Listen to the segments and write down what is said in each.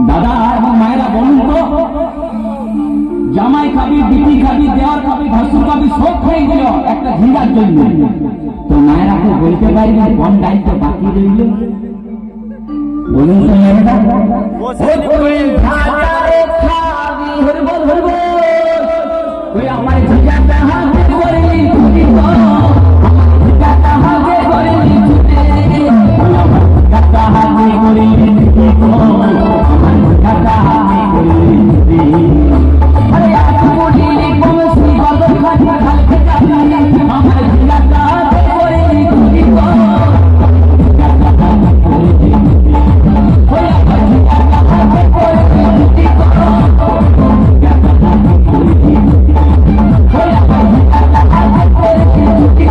দাদা এবং মায়েরা বলুন তো, জামাই খাবি, বিটি খাবি, দেওয়ার খাবি, ভাসুর খাবি, সব খেয়ে দিল একটা ঝিঙ্গার জন্য। তো মায়েরা তো বলতে পারবে কোন দায়িত্ব বাকি রইল? বলুন তো মায়েরা। আমার ঝিঙ্গাটা হাতে করে ছুটি তো, আমার ঝিঙ্গাটা হাতে করে ছুটে, আমার ঝিঙ্গাটা হাতে করে ছুটি তো, আমার ঝিঙ্গাটা হাতে করে ছুটে। আরে আজ মুড়িলে কমসি বদল খাটি খালতে যাবি, আমার ঝিঙ্গাটা হাতে করে ছুটি তো, ঝিঙ্গাটা হাতে করে ছুটে, ওই আমার ঝিঙ্গাটা হাতে করে ছুটি তো, ঝিঙ্গাটা হাতে করে ছুটে।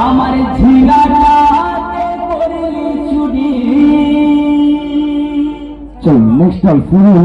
আমার ঝিঙ্গাটা চল নেক্সট